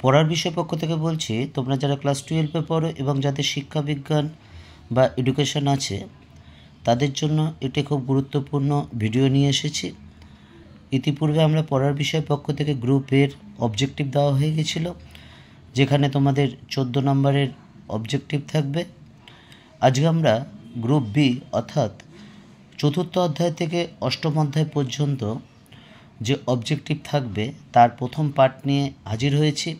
পড়ার বিষয় পক্ষ থেকে বলছি, তোমরা যারা ক্লাস 12-এ পড়ো এবং যাদের শিক্ষা বিজ্ঞান বা এডুকেশন আছে তাদের জন্য এটি খুব গুরুত্বপূর্ণ ভিডিও নিয়ে এসেছি। ইতিপূর্বে আমরা পড়ার বিষয় পক্ষ থেকে গ্রুপের অবজেক্টিভ দেওয়া হয়ে গেছিলো, যেখানে তোমাদের 14 নম্বরের অবজেক্টিভ থাকবে। আজকে আমরা গ্রুপ বি অর্থাৎ চতুর্থ অধ্যায় থেকে অষ্টম অধ্যায় পর্যন্ত যে অবজেক্টিভ থাকবে তার প্রথম পার্ট নিয়ে হাজির হয়েছি।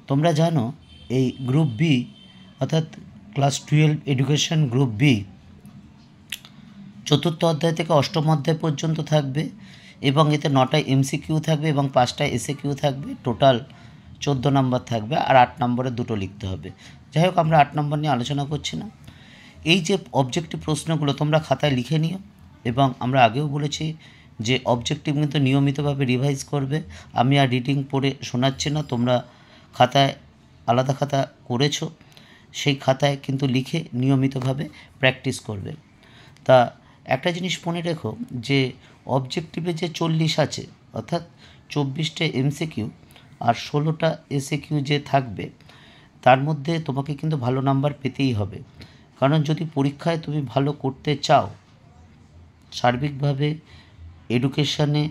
তোমরা জানো এই গ্রুপ বি অর্থাৎ ক্লাস 12 এডুকেশন গ্রুপ বি চতুর্থ অধ্যায় থেকে অষ্টম অধ্যায় পর্যন্ত থাকবে এবং এতে 9টায় এমসিকিউ থাকবে এবং 5টায় এসএকিউ থাকবে। টোটাল 14 নম্বর থাকবে আর 8 নম্বরে দুটো লিখতে হবে। যাই হোক, আমরা 8 নম্বর নিয়ে আলোচনা করছি না। এই যে অবজেক্টিভ প্রশ্নগুলো তোমরা খাতায় লিখে নিও এবং আমরা আগেও বলেছি যে অবজেক্টিভ কিন্তু নিয়মিতভাবে রিভাইজ করবে। আমি আর রিডিং পড়ে শোনাচ্ছি না, তোমরা খাতায় আলাদা খাতা করেছো, সেই খাতায় কিন্তু লিখে নিয়মিতভাবে প্র্যাকটিস করবে। তা একটা জিনিস মনে রেখো যে অবজেক্টিভে যে 40 আছে অর্থাৎ 24টা এমসিকিউ আর 16টা এসএকিউ যে থাকবে তার মধ্যে তোমাকে কিন্তু ভালো নাম্বার পেতেই হবে। কারণ যদি পরীক্ষায় তুমি ভালো করতে চাও, সার্বিকভাবে এডুকেশানে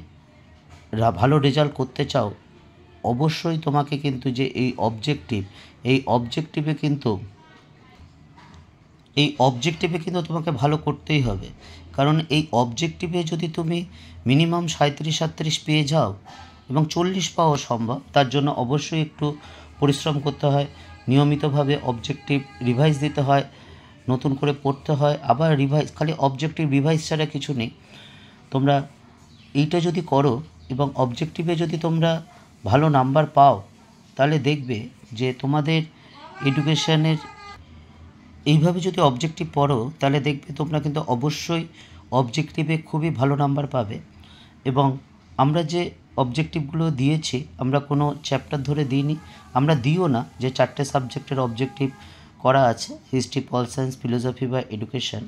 ভালো রেজাল্ট করতে চাও, অবশ্যই তোমাকে কিন্তু যে এই অবজেক্টিভে কিন্তু তোমাকে ভালো করতেই হবে। কারণ এই অবজেক্টিভে যদি তুমি মিনিমাম 37-38 পেয়ে যাও এবং 40 পাওয়া সম্ভব, তার জন্য অবশ্যই একটু পরিশ্রম করতে হয়, নিয়মিতভাবে অবজেক্টিভ রিভাইজ দিতে হয়, নতুন করে পড়তে হয়, আবার রিভাইজ। খালি অবজেক্টিভ রিভাইজ ছাড়া কিছু নেই। তোমরা এইটা যদি করো এবং অবজেক্টিভে যদি তোমরা ভালো নাম্বার পাও, তাহলে দেখবে যে তোমাদের এডুকেশানের এইভাবে যদি অবজেক্টিভ পড়ো তাহলে দেখবে তোমরা কিন্তু অবশ্যই অবজেক্টিভে খুবই ভালো নাম্বার পাবে। এবং আমরা যে অবজেক্টিভগুলো দিয়েছি আমরা কোনো চ্যাপ্টার ধরে দিইনি, আমরা দিও না। যে 4টে সাবজেক্টের অবজেক্টিভ করা আছে, হিস্ট্রি, পল সায়েন্স, ফিলোসফি বা এডুকেশন।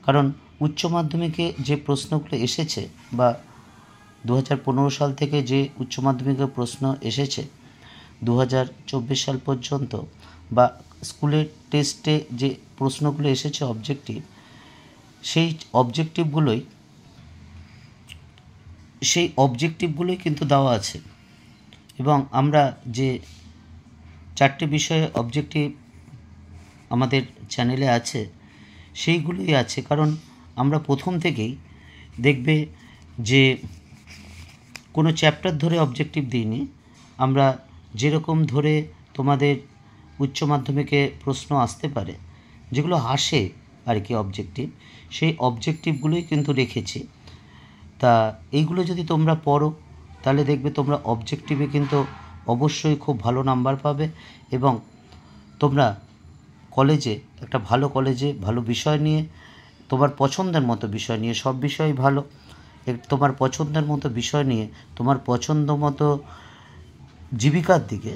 কারণ উচ্চ মাধ্যমিকে যে প্রশ্নগুলো এসেছে বা 2015 সাল থেকে যে উচ্চ মাধ্যমিকের প্রশ্ন এসেছে 2024 সাল পর্যন্ত, বা স্কুলের টেস্টে যে প্রশ্নগুলো এসেছে অবজেক্টিভ, সেই অবজেক্টিভগুলোই কিন্তু দেওয়া আছে। এবং আমরা যে 4টে বিষয়ে অবজেক্টিভ আমাদের চ্যানেলে আছে সেইগুলোই আছে। কারণ আমরা প্রথম থেকেই দেখবে যে কোনো চ্যাপ্টার ধরে অবজেক্টিভ দিইনি, আমরা যেরকম ধরে তোমাদের উচ্চ মাধ্যমিকে প্রশ্ন আসতে পারে, যেগুলো আসে আর কি অবজেক্টিভ, সেই অবজেক্টিভগুলোই কিন্তু রেখেছি। তা এইগুলো যদি তোমরা পড়ো তাহলে দেখবে তোমরা অবজেক্টিভে কিন্তু অবশ্যই খুব ভালো নাম্বার পাবে। এবং তোমরা কলেজে একটা ভালো কলেজে ভালো বিষয় নিয়ে, তোমার পছন্দের মতো বিষয় নিয়ে, সব বিষয়ই ভালো, তোমার পছন্দের মতো বিষয় নিয়ে, তোমার পছন্দ মতো জীবিকার দিকে,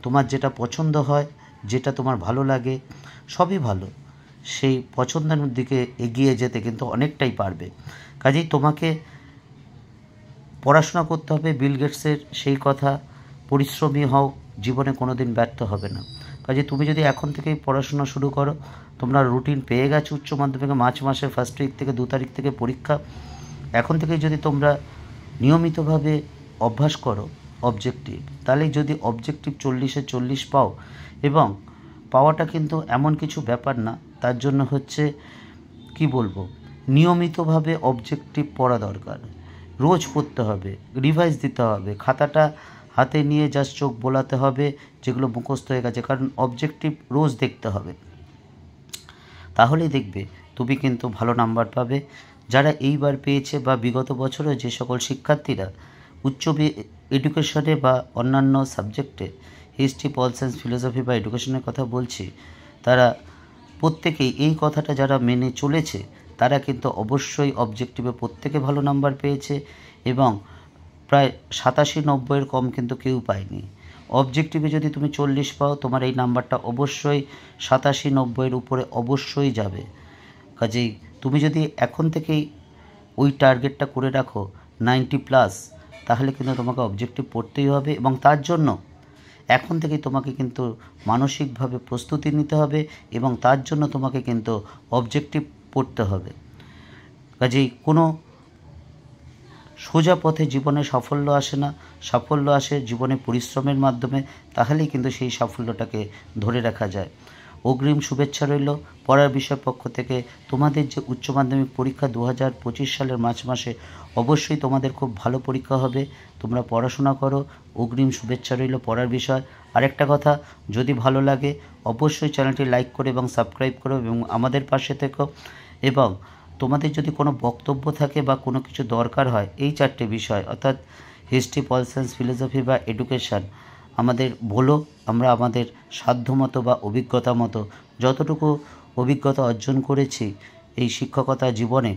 তোমার যেটা পছন্দ হয়, যেটা তোমার ভালো লাগে, সবই ভালো, সেই পছন্দের দিকে এগিয়ে যেতে কিন্তু অনেকটাই পারবে। কাজেই তোমাকে পড়াশোনা করতে হবে। বিল গেটসের সেই কথা, পরিশ্রমী হও, জীবনে কোনো দিন ব্যর্থ হবে না। কাজে তুমি যদি এখন থেকেই পড়াশোনা শুরু করো, তোমরা রুটিন পেয়ে গেছো উচ্চ মাধ্যমিকে, মার্চ মাসের 1 তারিখ থেকে 2 তারিখ থেকে পরীক্ষা। এখন থেকেই যদি তোমরা নিয়মিতভাবে অভ্যাস করো অবজেক্টিভ, তাহলে যদি অবজেক্টিভ 40-এ 40 পাও, এবং পাওয়াটা কিন্তু এমন কিছু ব্যাপার না, তার জন্য হচ্ছে কি বলবো, নিয়মিতভাবে অবজেক্টিভ পড়া দরকার। রোজ পড়তে হবে, রিভাইজ দিতে হবে, খাতাটা হাতে নিয়ে জাস্ট চোখ বোলাতে হবে যেগুলো মুখস্থ হয়ে গেছে। কারণ অবজেক্টিভ রোজ দেখতে হবে, তাহলেই দেখবে তুমি কিন্তু ভালো নাম্বার পাবে। যারা এইবার পেয়েছে বা বিগত বছরে যে সকল শিক্ষার্থীরা উচ্চ এডুকেশনে বা অন্যান্য সাবজেক্টে, হিস্ট্রি, পল সায়েন্স, ফিলোসফি বা এডুকেশনের কথা বলছি, তারা প্রত্যেকেই এই কথাটা যারা মেনে চলেছে তারা কিন্তু অবশ্যই অবজেক্টিভে প্রত্যেকে ভালো নাম্বার পেয়েছে এবং প্রায় 87-90-এর কম কিন্তু কেউ পায়নি। অবজেক্টিভে যদি তুমি 40 পাও, তোমার এই নাম্বারটা অবশ্যই 87-90-এর উপরে অবশ্যই যাবে। কাজেই তুমি যদি এখন থেকেই ওই টার্গেটটা করে রাখো 90+, তাহলে কিন্তু তোমাকে অবজেক্টিভ পড়তেই হবে। এবং তার জন্য এখন থেকেই তোমাকে কিন্তু মানসিকভাবে প্রস্তুতি নিতে হবে এবং তার জন্য তোমাকে কিন্তু অবজেক্টিভ পড়তে হবে। কাজেই কোনো সোজা পথে জীবনে সাফল্য আসে না, সাফল্য আসে জীবনে পরিশ্রমের মাধ্যমে, তাহলেই কিন্তু সেই সাফল্যটাকে ধরে রাখা যায়। অগ্রিম শুভেচ্ছা রইল পড়ার বিষয় পক্ষ থেকে। তোমাদের যে উচ্চ মাধ্যমিক পরীক্ষা 2025 সালের মার্চ মাসে, অবশ্যই তোমাদের খুব ভালো পরীক্ষা হবে। তোমরা পড়াশোনা করো, অগ্রিম শুভেচ্ছা রইল পড়ার বিষয়। আরেকটা কথা, যদি ভালো লাগে অবশ্যই চ্যানেলটি লাইক করো এবং সাবস্ক্রাইব করো এবং আমাদের পাশে থেকো। এবং তোমাদের যদি কোনো বক্তব্য থাকে বা কোনো কিছু দরকার হয় এই 4টে বিষয় অর্থাৎ হিস্ট্রি, পল সায়েন্স, ফিলোসফি বা এডুকেশান, আমাদের বলো। আমরা আমাদের সাধ্যমতো বা অভিজ্ঞতা মতো যতটুকু অভিজ্ঞতা অর্জন করেছি এই শিক্ষকতা জীবনে,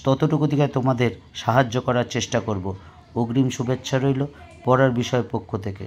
ততটুকু দিকে তোমাদের সাহায্য করার চেষ্টা করব। অগ্রিম শুভেচ্ছা রইল পড়ার বিষয় পক্ষ থেকে।